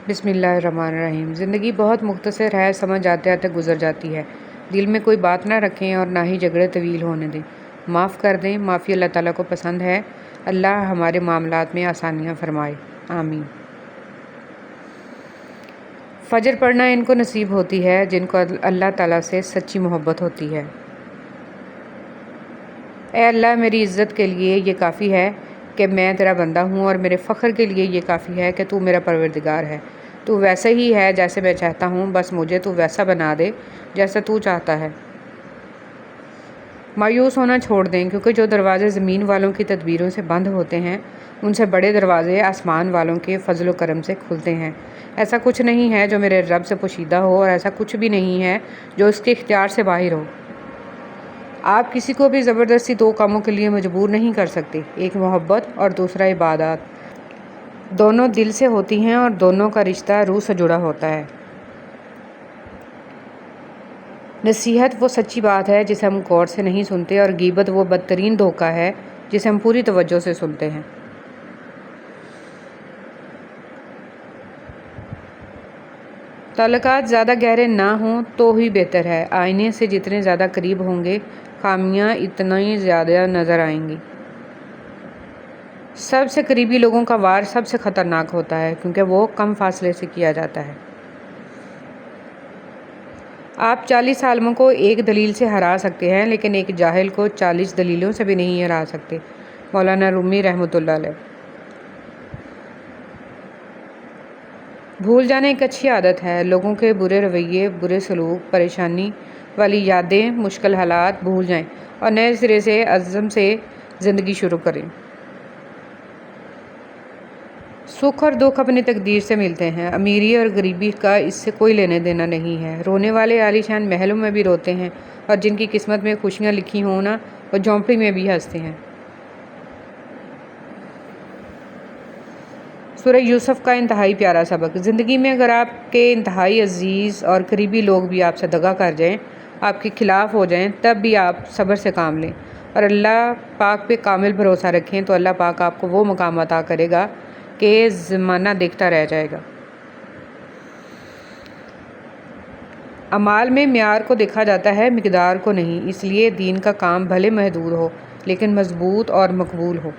بسم اللہ الرحمن الرحیم۔ زندگی بہت مختصر ہے، سمجھ آتے آتے گزر جاتی ہے۔ دل میں کوئی بات نہ رکھیں اور نہ ہی جھگڑے طویل ہونے دیں۔ معاف کر دیں، معافی اللہ تعالیٰ کو پسند ہے۔ اللہ ہمارے معاملات میں آسانیاں فرمائے، آمین۔ فجر پڑھنا ان کو نصیب ہوتی ہے جن کو اللہ تعالیٰ سے سچی محبت ہوتی ہے۔ اے اللہ، میری عزت کے لیے یہ کافی ہے کہ میں تیرا بندہ ہوں، اور میرے فخر کے لیے یہ کافی ہے کہ تو میرا پروردگار ہے۔ تو ویسے ہی ہے جیسے میں چاہتا ہوں، بس مجھے تو ویسا بنا دے جیسا تو چاہتا ہے۔ مایوس ہونا چھوڑ دیں، کیونکہ جو دروازے زمین والوں کی تدبیروں سے بند ہوتے ہیں، ان سے بڑے دروازے آسمان والوں کے فضل و کرم سے کھلتے ہیں۔ ایسا کچھ نہیں ہے جو میرے رب سے پوشیدہ ہو، اور ایسا کچھ بھی نہیں ہے جو اس کے اختیار سے باہر ہو۔ آپ کسی کو بھی زبردستی دو کاموں کے لیے مجبور نہیں کر سکتے، ایک محبت اور دوسرا عبادات۔ دونوں دل سے ہوتی ہیں اور دونوں کا رشتہ روح سے جڑا ہوتا ہے۔ نصیحت وہ سچی بات ہے جسے ہم غور سے نہیں سنتے، اور غیبت وہ بدترین دھوکہ ہے جسے ہم پوری توجہ سے سنتے ہیں۔ تعلقات زیادہ گہرے نہ ہوں تو ہی بہتر ہے۔ آئینے سے جتنے زیادہ قریب ہوں گے، خامیاں اتنی زیادہ نظر آئیں گی۔ سب سے قریبی لوگوں کا وار سب سے خطرناک ہوتا ہے، کیونکہ وہ کم فاصلے سے کیا جاتا ہے۔ آپ 40 عالموں کو ایک دلیل سے ہرا سکتے ہیں، لیکن ایک جاہل کو 40 دلیلوں سے بھی نہیں ہرا سکتے۔ مولانا رومی رحمۃ اللہ علیہ۔ بھول جانا ایک اچھی عادت ہے۔ لوگوں کے برے رویے، برے سلوک، پریشانی والی یادیں، مشکل حالات بھول جائیں اور نئے سرے سے عزم سے زندگی شروع کریں۔ سکھ اور دکھ اپنی تقدیر سے ملتے ہیں۔ امیری اور غریبی کا اس سے کوئی لینے دینا نہیں ہے۔ رونے والے عالیشان محلوں میں بھی روتے ہیں، اور جن کی قسمت میں خوشیاں لکھی ہوں نا، وہ جھونپڑی میں بھی ہنستے ہیں۔ سورہ یوسف کا انتہائی پیارا سبق۔ زندگی میں اگر آپ کے انتہائی عزیز اور قریبی لوگ بھی آپ سے دغا کر جائیں، آپ کے خلاف ہو جائیں، تب بھی آپ صبر سے کام لیں اور اللہ پاک پہ کامل بھروسہ رکھیں، تو اللہ پاک آپ کو وہ مقام عطا کرے گا کہ زمانہ دیکھتا رہ جائے گا۔ اعمال میں معیار کو دیکھا جاتا ہے، مقدار کو نہیں۔ اس لیے دین کا کام بھلے محدود ہو، لیکن مضبوط اور مقبول ہو۔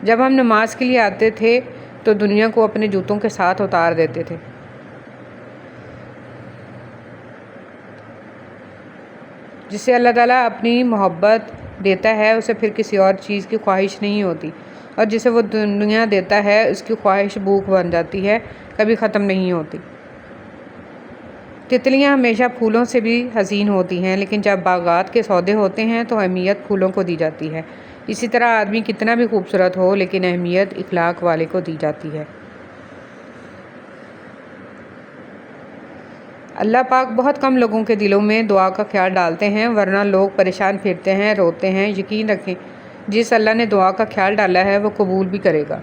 جب ہم نماز کے لیے آتے تھے تو دنیا کو اپنے جوتوں کے ساتھ اتار دیتے تھے۔ جسے اللہ تعالیٰ اپنی محبت دیتا ہے، اسے پھر کسی اور چیز کی خواہش نہیں ہوتی، اور جسے وہ دنیا دیتا ہے، اس کی خواہش بھوک بن جاتی ہے، کبھی ختم نہیں ہوتی۔ تتلیاں ہمیشہ پھولوں سے بھی حسین ہوتی ہیں، لیکن جب باغات کے سودے ہوتے ہیں تو اہمیت پھولوں کو دی جاتی ہے۔ اسی طرح آدمی کتنا بھی خوبصورت ہو، لیکن اہمیت اخلاق والے کو دی جاتی ہے۔ اللہ پاک بہت کم لوگوں کے دلوں میں دعا کا خیال ڈالتے ہیں، ورنہ لوگ پریشان پھرتے ہیں، روتے ہیں۔ یقین رکھیں، جس اللہ نے دعا کا خیال ڈالا ہے وہ قبول بھی کرے گا۔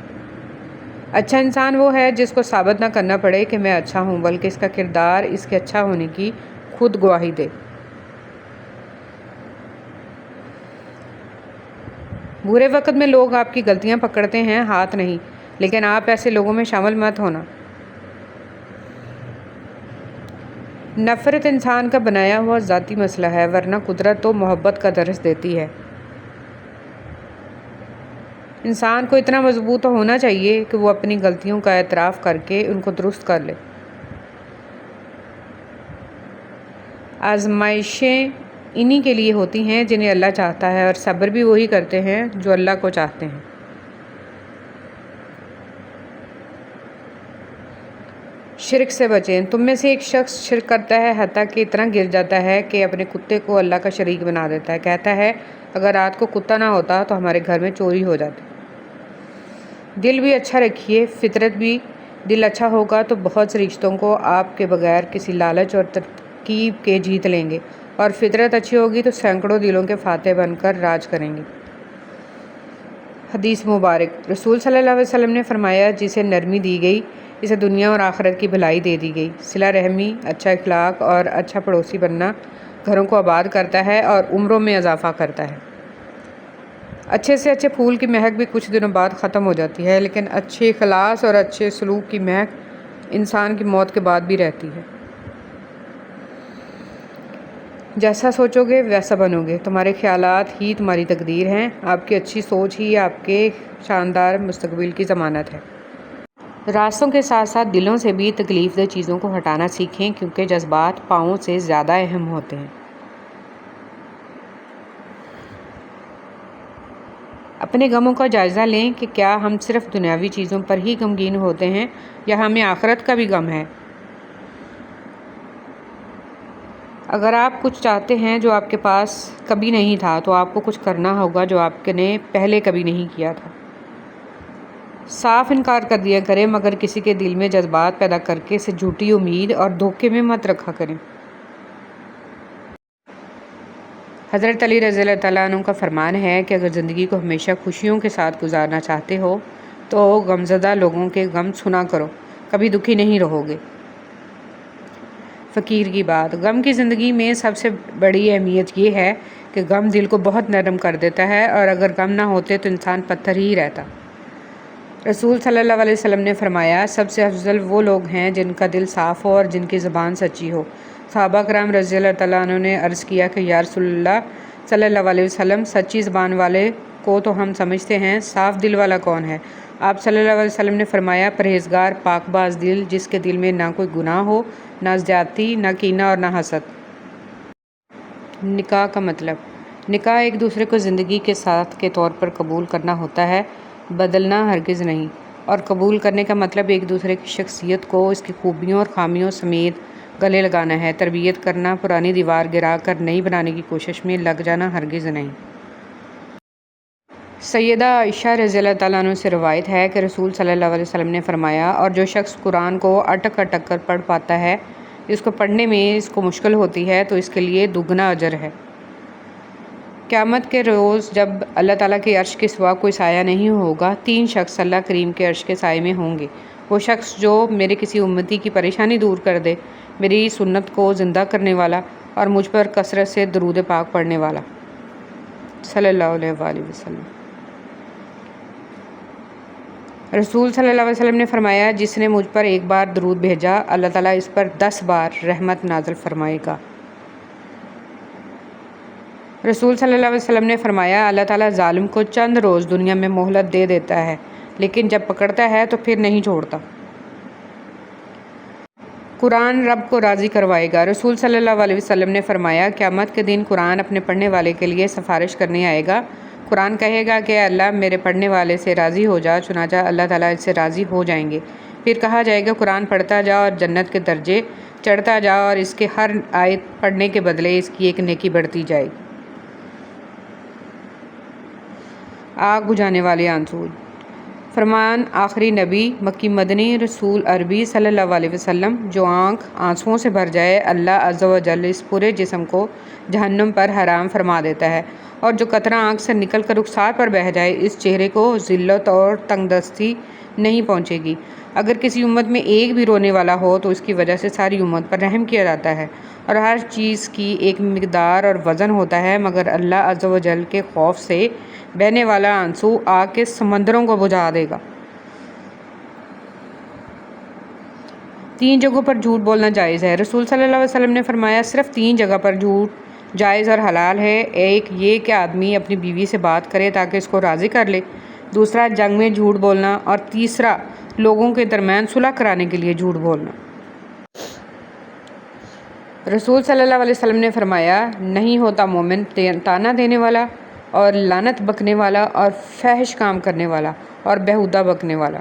اچھا انسان وہ ہے جس کو ثابت نہ کرنا پڑے کہ میں اچھا ہوں، بلکہ اس کا کردار اس کے اچھا ہونے کی خود گواہی دے۔ برے وقت میں لوگ آپ کی غلطیاں پکڑتے ہیں، ہاتھ نہیں، لیکن آپ ایسے لوگوں میں شامل مت ہونا۔ نفرت انسان کا بنایا ہوا ذاتی مسئلہ ہے، ورنہ قدرت تو محبت کا درس دیتی ہے۔ انسان کو اتنا مضبوط ہونا چاہیے کہ وہ اپنی غلطیوں کا اعتراف کر کے ان کو درست کر لے۔ آزمائشیں انہی کے لیے ہوتی ہیں جنہیں اللہ چاہتا ہے، اور صبر بھی وہی کرتے ہیں جو اللہ کو چاہتے ہیں۔ شرک سے بچیں۔ تم میں سے ایک شخص شرک کرتا ہے، حتیٰ کہ اتنا گر جاتا ہے کہ اپنے کتے کو اللہ کا شریک بنا دیتا ہے۔ کہتا ہے، اگر رات کو کتا نہ ہوتا تو ہمارے گھر میں چوری ہو جاتی۔ دل بھی اچھا رکھیے، فطرت بھی۔ دل اچھا ہوگا تو بہت سے رشتوں کو آپ کے بغیر کسی لالچ اور ترکیب کے جیت لیں گے، اور فطرت اچھی ہوگی تو سینکڑوں دلوں کے فاتح بن کر راج کریں گے۔ حدیث مبارک۔ رسول صلی اللہ علیہ وسلم نے فرمایا، جسے نرمی دی گئی اسے دنیا اور آخرت کی بھلائی دے دی گئی۔ صلہ رحمی، اچھا اخلاق اور اچھا پڑوسی بننا گھروں کو آباد کرتا ہے اور عمروں میں اضافہ کرتا ہے۔ اچھے سے اچھے پھول کی مہک بھی کچھ دنوں بعد ختم ہو جاتی ہے، لیکن اچھے اخلاص اور اچھے سلوک کی مہک انسان کی موت کے بعد بھی رہتی ہے۔ جیسا سوچو گے ویسا بنو گے، تمہارے خیالات ہی تمہاری تقدیر ہیں، آپ کی اچھی سوچ ہی آپ کے شاندار مستقبل کی ضمانت ہے۔ راستوں کے ساتھ ساتھ دلوں سے بھی تکلیف دہ چیزوں کو ہٹانا سیکھیں، کیونکہ جذبات پاؤں سے زیادہ اہم ہوتے ہیں۔ اپنے غموں کا جائزہ لیں کہ کیا ہم صرف دنیاوی چیزوں پر ہی غمگین ہوتے ہیں یا ہمیں آخرت کا بھی غم ہے۔ اگر آپ کچھ چاہتے ہیں جو آپ کے پاس کبھی نہیں تھا تو آپ کو کچھ کرنا ہوگا جو آپ نے پہلے کبھی نہیں کیا تھا۔ صاف انکار کر دیا کریں، مگر کسی کے دل میں جذبات پیدا کر کے اسے جھوٹی امید اور دھوکے میں مت رکھا کریں۔ حضرت علی رضی اللہ تعالیٰ عنہ کا فرمان ہے کہ اگر زندگی کو ہمیشہ خوشیوں کے ساتھ گزارنا چاہتے ہو تو غمزدہ لوگوں کے غم سنا کرو، کبھی دکھی نہیں رہو گے۔ فقیر کی بات۔ غم کی زندگی میں سب سے بڑی اہمیت یہ ہے کہ غم دل کو بہت نرم کر دیتا ہے، اور اگر غم نہ ہوتے تو انسان پتھر ہی رہتا۔ رسول صلی اللہ علیہ وسلم نے فرمایا، سب سے افضل وہ لوگ ہیں جن کا دل صاف ہو اور جن کی زبان سچی ہو۔ صحابہ کرام رضی اللہ تعالیٰ عنہ نے عرض کیا کہ یا رسول اللہ صلی اللہ علیہ وسلم، سچی زبان والے کو تو ہم سمجھتے ہیں، صاف دل والا کون ہے؟ آپ صلی اللہ علیہ وسلم نے فرمایا، پرہیزگار پاک باز دل، جس کے دل میں نہ کوئی گناہ ہو، نہ زیادتی، نہ کینہ اور نہ حسد۔ نکاح کا مطلب۔ نکاح ایک دوسرے کو زندگی کے ساتھ کے طور پر قبول کرنا ہوتا ہے، بدلنا ہرگز نہیں۔ اور قبول کرنے کا مطلب ایک دوسرے کی شخصیت کو اس کی خوبیوں اور خامیوں سمیت گلے لگانا ہے۔ تربیت کرنا، پرانی دیوار گرا کر نئی بنانے کی کوشش میں لگ جانا ہرگز نہیں۔ سیدہ عائشہ رضی اللہ تعالیٰ عنہ سے روایت ہے کہ رسول صلی اللہ علیہ وسلم نے فرمایا، اور جو شخص قرآن کو اٹک اٹک کر پڑھ پاتا ہے، اس کو پڑھنے میں اس کو مشکل ہوتی ہے تو اس کے لیے دگنا اجر ہے۔ قیامت کے روز جب اللہ تعالیٰ کے عرش کے سوا کوئی سایہ نہیں ہوگا، 3 شخص اللہ کریم کے عرش کے سائے میں ہوں گے۔ وہ شخص جو میرے کسی امتی کی پریشانی دور کر دے، میری سنت کو زندہ کرنے والا، اور مجھ پر کثرت سے درود پاک پڑھنے والا صلی اللہ علیہ وآلہ وسلم۔ رسول صلی اللہ علیہ وسلم نے فرمایا، جس نے مجھ پر ایک بار درود بھیجا، اللہ تعالیٰ اس پر 10 بار رحمت نازل فرمائے گا۔ رسول صلی اللہ علیہ وسلم نے فرمایا، اللہ تعالیٰ ظالم کو چند روز دنیا میں مہلت دے دیتا ہے، لیکن جب پکڑتا ہے تو پھر نہیں چھوڑتا۔ قرآن رب کو راضی کروائے گا۔ رسول صلی اللہ علیہ وسلم نے فرمایا، قیامت کے دن قرآن اپنے پڑھنے والے کے لیے سفارش کرنے آئے گا۔ قرآن کہے گا کہ اللہ میرے پڑھنے والے سے راضی ہو جا، چنانچہ اللہ تعالیٰ اس سے راضی ہو جائیں گے۔ پھر کہا جائے گا، قرآن پڑھتا جا اور جنت کے درجے چڑھتا جا، اور اس کے ہر آیت پڑھنے کے بدلے اس کی ایک نیکی بڑھتی جائے گی۔ آگ بجھانے والے آنسو۔ فرمان آخری نبی مکی مدنی رسول عربی صلی اللہ علیہ وسلم، جو آنکھ آنسوؤں سے بھر جائے، اللہ عز و جل اس پورے جسم کو جہنم پر حرام فرما دیتا ہے، اور جو قطرہ آنکھ سے نکل کر رخسار پر بہہ جائے، اس چہرے کو ذلت اور تنگ دستی نہیں پہنچے گی۔ اگر کسی امت میں ایک بھی رونے والا ہو تو اس کی وجہ سے ساری امت پر رحم کیا جاتا ہے، اور ہر چیز کی ایک مقدار اور وزن ہوتا ہے، مگر اللہ عز و جل کے خوف سے بہنے والا آنسو آگ کے سمندروں کو بجھا دے گا۔ 3 جگہوں پر جھوٹ بولنا جائز ہے۔ رسول صلی اللہ علیہ وسلم نے فرمایا، صرف 3 جگہ پر جھوٹ جائز اور حلال ہے۔ ایک یہ کہ آدمی اپنی بیوی سے بات کرے تاکہ اس کو راضی کر لے، دوسرا جنگ میں جھوٹ بولنا، اور تیسرا لوگوں کے درمیان صلح کرانے کے لیے جھوٹ بولنا۔ رسول صلی اللہ علیہ وسلم نے فرمایا، نہیں ہوتا مومن طعنہ دینے والا اور لعنت بکنے والا اور فحش کام کرنے والا اور بیہودہ بکنے والا۔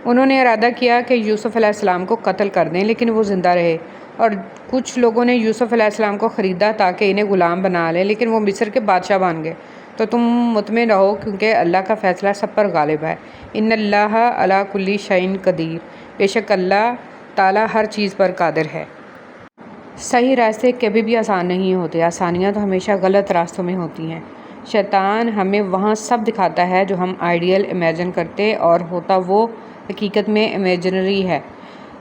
انہوں نے ارادہ کیا کہ یوسف علیہ السلام کو قتل کر دیں، لیکن وہ زندہ رہے، اور کچھ لوگوں نے یوسف علیہ السلام کو خریدا تاکہ انہیں غلام بنا لیں، لیکن وہ مصر کے بادشاہ بن گئے۔ تو تم مطمئن رہو، کیونکہ اللہ کا فیصلہ سب پر غالب ہے۔ ان اللہ علی کل شیء قدیر، بے شک اللہ تعالیٰ ہر چیز پر قادر ہے۔ صحیح راستے کبھی بھی آسان نہیں ہوتے، آسانیاں تو ہمیشہ غلط راستوں میں ہوتی ہیں۔ شیطان ہمیں وہاں سب دکھاتا ہے جو ہم آئیڈیل امیجن کرتے، اور ہوتا وہ حقیقت میں امیجنری ہے۔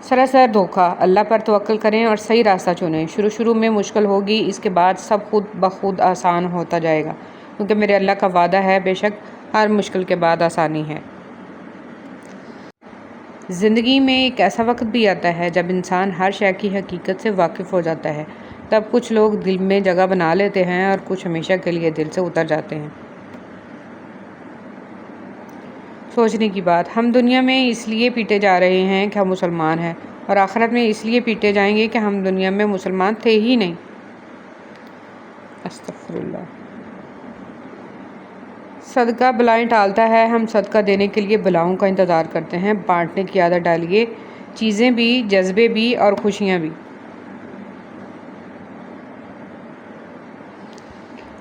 سراسر دھوکہ۔ اللہ پر توکل کریں اور صحیح راستہ چنیں۔ شروع میں مشکل ہوگی، اس کے بعد سب خود بخود آسان ہوتا جائے گا۔ کیونکہ میرے اللہ کا وعدہ ہے، بے شک ہر مشکل کے بعد آسانی ہے۔ زندگی میں ایک ایسا وقت بھی آتا ہے جب انسان ہر شے کی حقیقت سے واقف ہو جاتا ہے۔ تب کچھ لوگ دل میں جگہ بنا لیتے ہیں اور کچھ ہمیشہ کے لیے دل سے اتر جاتے ہیں۔ سوچنے کی بات، ہم دنیا میں اس لیے پیٹے جا رہے ہیں کہ ہم مسلمان ہیں، اور آخرت میں اس لیے پیٹے جائیں گے کہ ہم دنیا میں مسلمان تھے ہی نہیں۔ استغفر اللہ۔ صدقہ بلائیں ٹالتا ہے، ہم صدقہ دینے کے لیے بلاؤں کا انتظار کرتے ہیں۔ بانٹنے کی عادت ڈالیے، چیزیں بھی، جذبے بھی اور خوشیاں بھی۔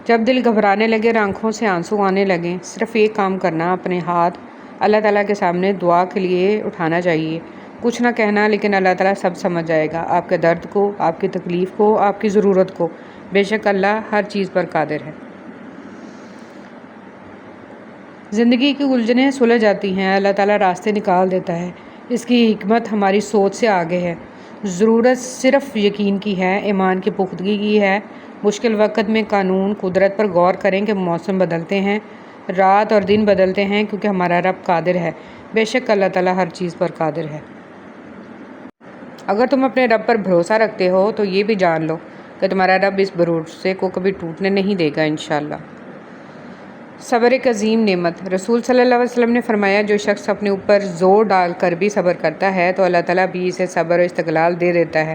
جب دل گھبرانے لگے اور آنکھوں سے آنسو آنے لگیں، صرف ایک کام کرنا، اپنے ہاتھ اللہ تعالیٰ کے سامنے دعا کے لیے اٹھانا چاہیے۔ کچھ نہ کہنا، لیکن اللہ تعالیٰ سب سمجھ جائے گا، آپ کے درد کو، آپ کی تکلیف کو، آپ کی ضرورت کو۔ بے شک اللہ ہر چیز پر قادر ہے۔ زندگی کی الجھنیں سلجھ جاتی ہیں، اللہ تعالیٰ راستے نکال دیتا ہے۔ اس کی حکمت ہماری سوچ سے آگے ہے۔ ضرورت صرف یقین کی ہے، ایمان کی پختگی کی ہے۔ مشکل وقت میں قانون قدرت پر غور کریں کہ موسم بدلتے ہیں، رات اور دن بدلتے ہیں، کیونکہ ہمارا رب قادر ہے۔ بے شک اللہ تعالیٰ ہر چیز پر قادر ہے۔ اگر تم اپنے رب پر بھروسہ رکھتے ہو تو یہ بھی جان لو کہ تمہارا رب اس بھروسے کو کبھی ٹوٹنے نہیں دے گا انشاءاللہ۔ صبر ایک عظیم نعمت۔ رسول صلی اللہ علیہ وسلم نے فرمایا، جو شخص اپنے اوپر زور ڈال کر بھی صبر کرتا ہے تو اللہ تعالیٰ بھی اسے صبر و استقلال دے دیتا ہے،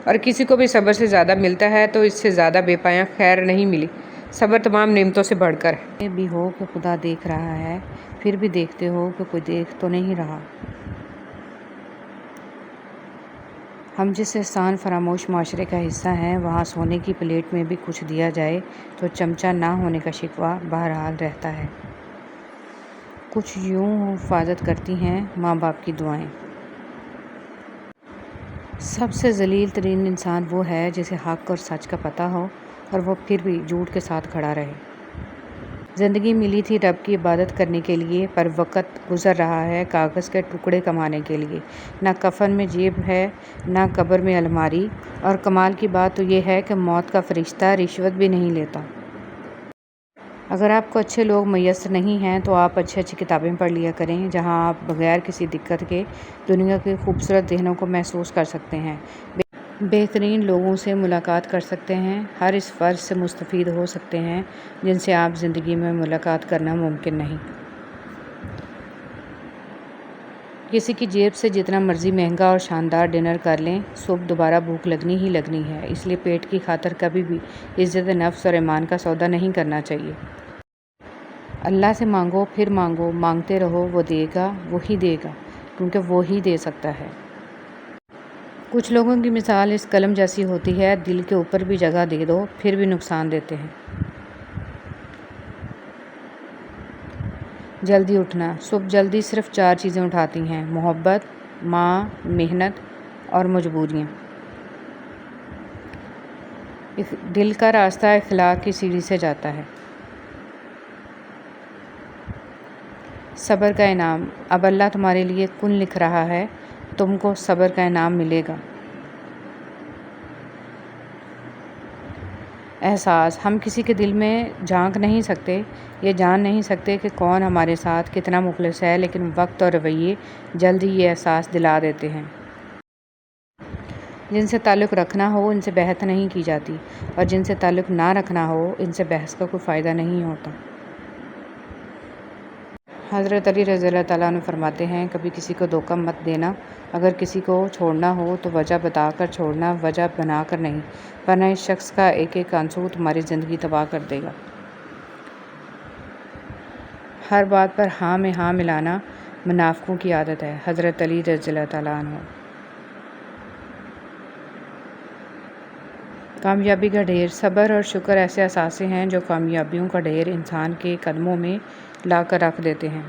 اور کسی کو بھی صبر سے زیادہ ملتا ہے تو اس سے زیادہ بے پایاں خیر نہیں ملی۔ صبر تمام نعمتوں سے بڑھ کر ہے۔ یہ بھی ہو کہ خدا دیکھ رہا ہے، پھر بھی دیکھتے ہو کہ کوئی دیکھ تو نہیں رہا۔ ہم جس احسان فراموش معاشرے کا حصہ ہیں، وہاں سونے کی پلیٹ میں بھی کچھ دیا جائے تو چمچہ نہ ہونے کا شکوہ بہرحال رہتا ہے۔ کچھ یوں حفاظت کرتی ہیں ماں باپ کی دعائیں۔ سب سے ذلیل ترین انسان وہ ہے جسے حق اور سچ کا پتہ ہو اور وہ پھر بھی جھوٹ کے ساتھ کھڑا رہے۔ زندگی ملی تھی رب کی عبادت کرنے کے لیے، پر وقت گزر رہا ہے کاغذ کے ٹکڑے کمانے کے لیے۔ نہ کفن میں جیب ہے، نہ قبر میں الماری، اور کمال کی بات تو یہ ہے کہ موت کا فرشتہ رشوت بھی نہیں لیتا۔ اگر آپ کو اچھے لوگ میسر نہیں ہیں تو آپ اچھی کتابیں پڑھ لیا کریں، جہاں آپ بغیر کسی دقت کے دنیا کے خوبصورت ذہنوں کو محسوس کر سکتے ہیں، بہترین لوگوں سے ملاقات کر سکتے ہیں، ہر اس فرض سے مستفید ہو سکتے ہیں جن سے آپ زندگی میں ملاقات کرنا ممکن نہیں۔ کسی کی جیب سے جتنا مرضی مہنگا اور شاندار ڈنر کر لیں، صبح دوبارہ بھوک لگنی ہی لگنی ہے۔ اس لیے پیٹ کی خاطر کبھی بھی عزت نفس اور ایمان کا سودا نہیں کرنا چاہیے۔ اللہ سے مانگو، پھر مانگو، مانگتے رہو، وہ دے گا، وہی دے گا، کیونکہ وہی دے سکتا ہے۔ کچھ لوگوں کی مثال اس قلم جیسی ہوتی ہے، دل کے اوپر بھی جگہ دے دو پھر بھی نقصان دیتے ہیں۔ جلدی اٹھنا۔ صبح جلدی صرف 4 چیزیں اٹھاتی ہیں: محبت، ماں، محنت اور مجبوریاں۔ دل کا راستہ اخلاق کی سیڑھی سے جاتا ہے۔ صبر کا انعام۔ اب اللہ تمہارے لیے کن لکھ رہا ہے، تم کو صبر کا انعام ملے گا۔ احساس۔ ہم کسی کے دل میں جھانک نہیں سکتے، یہ جان نہیں سکتے کہ کون ہمارے ساتھ کتنا مخلص ہے، لیکن وقت اور رویے جلد ہی یہ احساس دلا دیتے ہیں۔ جن سے تعلق رکھنا ہو ان سے بحث نہیں کی جاتی، اور جن سے تعلق نہ رکھنا ہو ان سے بحث کا کوئی فائدہ نہیں ہوتا۔ حضرت علی رضی اللہ تعالیٰ عنہ فرماتے ہیں، کبھی کسی کو دھوکہ مت دینا۔ اگر کسی کو چھوڑنا ہو تو وجہ بتا کر چھوڑنا، وجہ بنا کر نہیں، ورنہ اس شخص کا ایک ایک آنسو تمہاری زندگی تباہ کر دے گا۔ ہر بات پر ہاں میں ہاں ملانا منافقوں کی عادت ہے۔ حضرت علی رضی اللہ تعالیٰ عنہ۔ کامیابی کا ڈھیر۔ صبر اور شکر ایسے اثاثے ہیں جو کامیابیوں کا ڈھیر انسان کے قدموں میں لا کر رکھ دیتے ہیں۔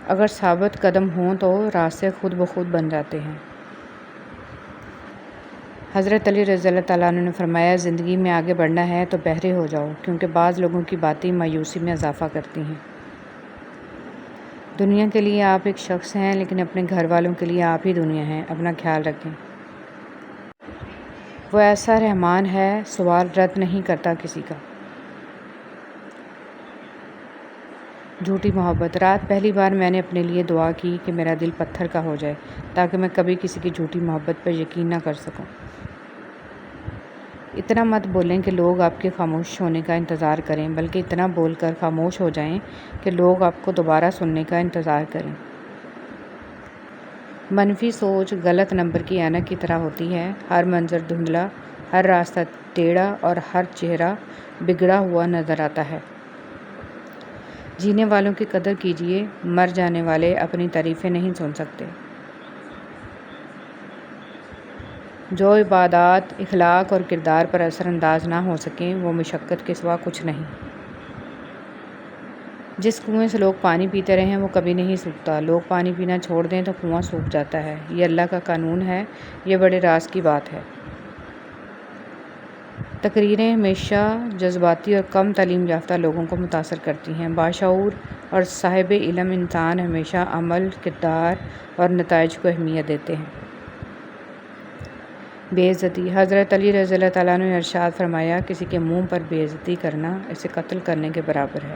اگر ثابت قدم ہوں تو راستے خود بخود بن جاتے ہیں۔ حضرت علی رضی اللہ تعالیٰ عنہ نے فرمایا، زندگی میں آگے بڑھنا ہے تو بہرے ہو جاؤ، کیونکہ بعض لوگوں کی باتیں مایوسی میں اضافہ کرتی ہیں۔ دنیا کے لیے آپ ایک شخص ہیں، لیکن اپنے گھر والوں کے لیے آپ ہی دنیا ہیں۔ اپنا خیال رکھیں۔ وہ ایسا رحمان ہے، سوال رد نہیں کرتا کسی کا۔ جھوٹی محبت۔ رات پہلی بار میں نے اپنے لیے دعا کی کہ میرا دل پتھر کا ہو جائے تاکہ میں کبھی کسی کی جھوٹی محبت پر یقین نہ کر سکوں۔ اتنا مت بولیں کہ لوگ آپ کے خاموش ہونے کا انتظار کریں، بلکہ اتنا بول کر خاموش ہو جائیں کہ لوگ آپ کو دوبارہ سننے کا انتظار کریں۔ منفی سوچ غلط نمبر کی اینک کی طرح ہوتی ہے۔ ہر منظر دھندلا، ہر راستہ ٹیڑھا اور ہر چہرہ بگڑا ہوا نظر آتا ہے۔ جینے والوں کی قدر کیجیے، مر جانے والے اپنی تعریفیں نہیں سن سکتے۔ جو عبادات، اخلاق اور کردار پر اثر انداز نہ ہو سکیں وہ مشقت کے سوا کچھ نہیں۔ جس کنویں سے لوگ پانی پیتے رہیں وہ کبھی نہیں سوکھتا، لوگ پانی پینا چھوڑ دیں تو کنواں سوکھ جاتا ہے۔ یہ اللہ کا قانون ہے، یہ بڑے راز کی بات ہے۔ تقریریں ہمیشہ جذباتی اور کم تعلیم یافتہ لوگوں کو متاثر کرتی ہیں۔ باشعور اور صاحب علم انسان ہمیشہ عمل، کردار اور نتائج کو اہمیت دیتے ہیں۔ بے عزتی۔ حضرت علی رضی اللہ تعالیٰ عنہ نے ارشاد فرمایا، کسی کے منہ پر بے عزتی کرنا اسے قتل کرنے کے برابر ہے۔